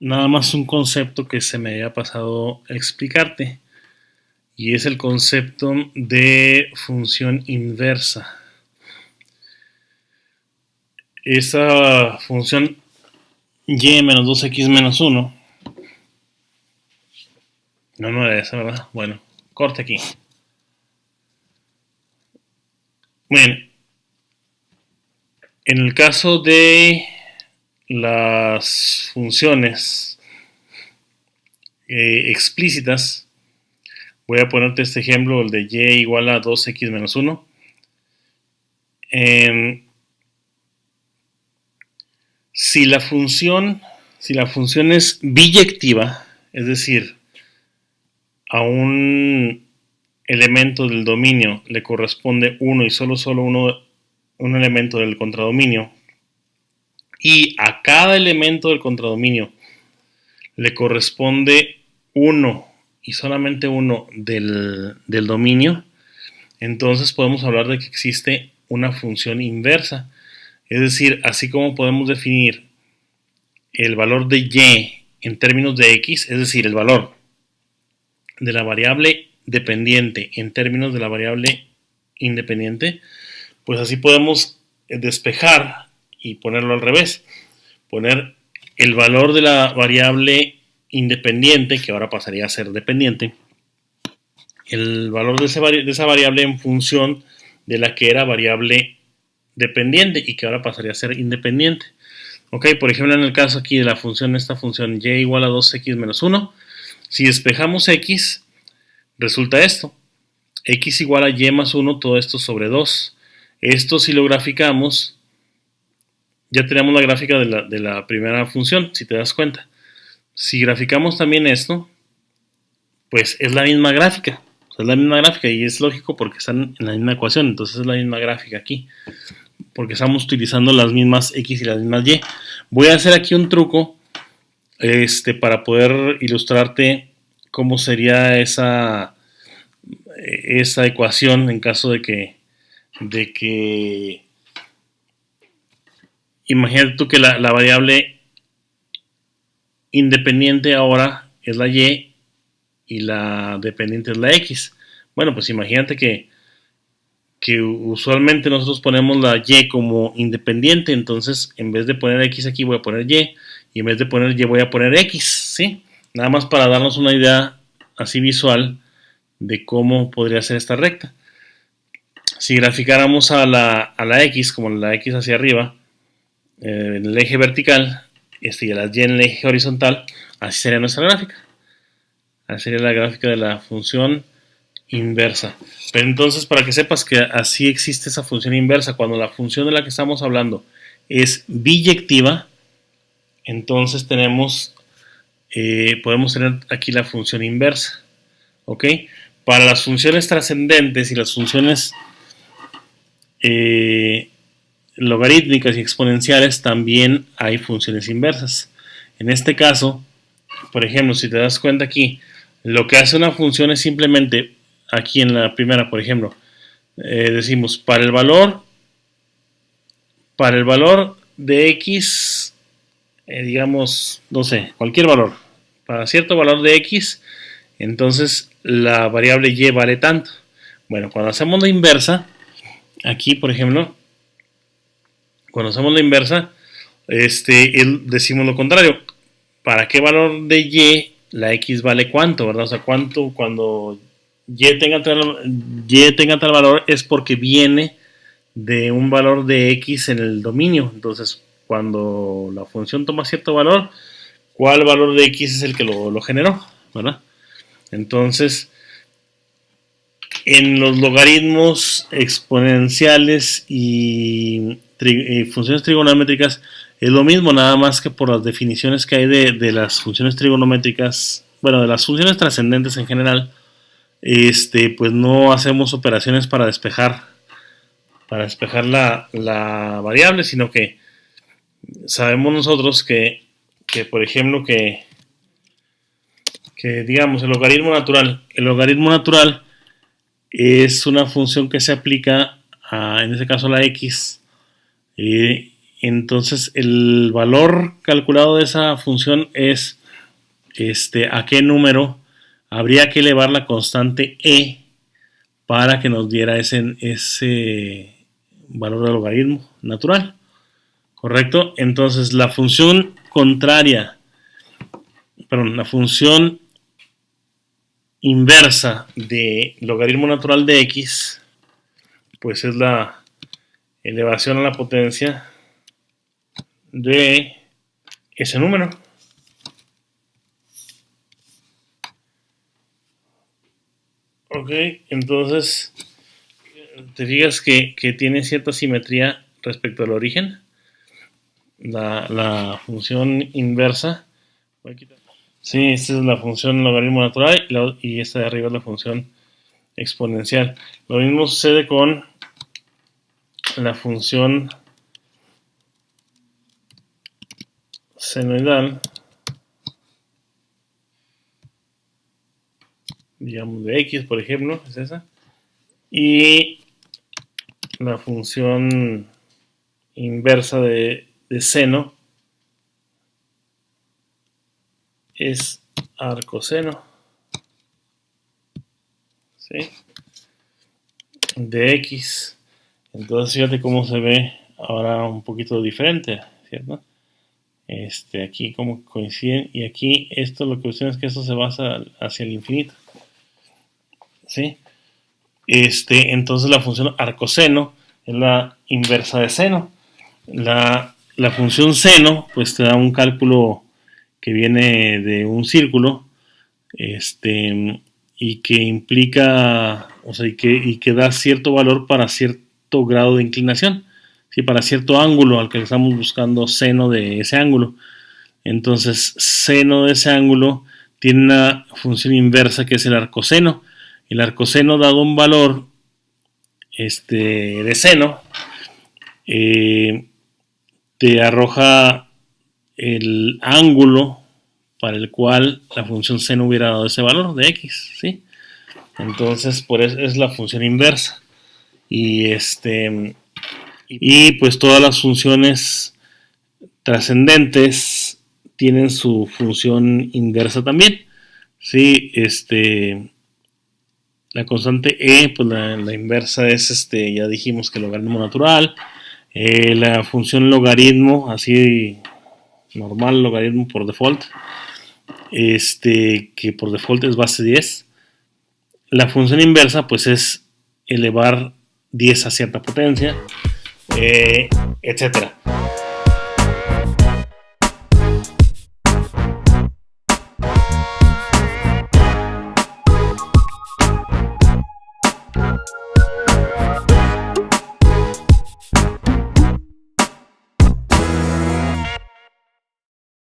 Nada más un concepto que se me había pasado explicarte, y es el concepto de función inversa. Esa función y menos 2x menos 1, no era esa, ¿verdad? Bueno, corte aquí. Bien, en el caso de las funciones explícitas, voy a ponerte este ejemplo, el de y igual a 2x menos 1. Si la función es biyectiva, es decir, a un elemento del dominio le corresponde uno y solo un elemento del contradominio, y a cada elemento del contradominio le corresponde uno y solamente uno del dominio, entonces podemos hablar de que existe una función inversa. Es decir, así como podemos definir el valor de y en términos de x, es decir, el valor de la variable dependiente en términos de la variable independiente, pues así podemos despejar y ponerlo al revés. Poner el valor de la variable independiente, que ahora pasaría a ser dependiente, el valor de esa variable en función de la que era variable dependiente y que ahora pasaría a ser independiente. Ok, por ejemplo, en el caso aquí de esta función y igual a 2x menos 1, si despejamos x, resulta esto: x igual a y más 1, todo esto sobre 2. Esto, si lo graficamos, ya tenemos la gráfica de la primera función, si te das cuenta. Si graficamos también esto, pues es la misma gráfica. Es la misma gráfica, y es lógico porque están en la misma ecuación, entonces es la misma gráfica aquí, porque estamos utilizando las mismas x y las mismas y. Voy a hacer aquí un truco para poder ilustrarte cómo sería esa ecuación en caso de que imagínate tú que la variable independiente ahora es la y la dependiente es la x. Bueno, pues imagínate que usualmente nosotros ponemos la y como independiente, entonces en vez de poner x aquí voy a poner y en vez de poner y voy a poner x, ¿sí? Nada más para darnos una idea así visual de cómo podría ser esta recta. Si graficáramos a la x como la x hacia arriba, en el eje vertical, y a las y en el eje horizontal, así sería nuestra gráfica. Así sería la gráfica de la función inversa. Pero entonces, para que sepas que así existe esa función inversa, cuando la función de la que estamos hablando es biyectiva, entonces podemos tener aquí la función inversa. ¿Ok? Para las funciones trascendentes y las funciones logarítmicas y exponenciales también hay funciones inversas. En este caso, por ejemplo, si te das cuenta aquí, lo que hace una función es simplemente, aquí en la primera, por ejemplo, decimos para el valor de x, digamos, no sé, cualquier valor, para cierto valor de x, entonces la variable y vale tanto. Bueno, cuando hacemos la inversa, aquí por ejemplo, cuando hacemos la inversa, decimos lo contrario. ¿Para qué valor de y la x vale cuánto, verdad? O sea, cuánto cuando y tenga tal valor es porque viene de un valor de x en el dominio. Entonces, cuando la función toma cierto valor, ¿cuál valor de x es el que lo generó, verdad? Entonces, en los logaritmos exponenciales y funciones trigonométricas es lo mismo, nada más que por las definiciones que hay de las funciones trigonométricas, bueno, de las funciones trascendentes en general, pues no hacemos operaciones para despejar la variable, sino que sabemos nosotros que por ejemplo, que digamos el logaritmo natural es una función que se aplica en este caso a la x. Entonces el valor calculado de esa función es a qué número habría que elevar la constante e para que nos diera ese valor de logaritmo natural. ¿Correcto? Entonces la función contraria, perdón, la función inversa de logaritmo natural de x, pues es la elevación a la potencia de ese número. Ok, entonces te fijas que tiene cierta simetría respecto al origen. La función inversa. Sí, esta es la función logaritmo natural y esta de arriba es la función exponencial. Lo mismo sucede con la función senoidal, digamos de x, por ejemplo, es esa. Y la función inversa de seno es arcoseno, ¿sí? De x. Entonces fíjate cómo se ve ahora un poquito diferente, ¿cierto? Aquí como coinciden, y aquí esto, lo que cuestión es que esto se basa hacia el infinito, ¿sí? Entonces la función arcoseno es la inversa de seno. La función seno pues te da un cálculo que viene de un círculo, y que implica, o sea, y que da cierto valor para cierto grado de inclinación, ¿sí? Para cierto ángulo al que estamos buscando seno de ese ángulo. Entonces, seno de ese ángulo tiene una función inversa que es el arcoseno. El arcoseno, dado un valor de seno, te arroja el ángulo para el cual la función seno hubiera dado ese valor de x, ¿sí? Entonces, por eso es la función inversa. Y pues todas las funciones trascendentes tienen su función inversa también, ¿sí? La constante e, pues la inversa es, ya dijimos que el logaritmo natural. La función logaritmo, así normal, logaritmo por default, que por default es base 10. La función inversa pues es elevar 10 a cierta potencia, etcétera.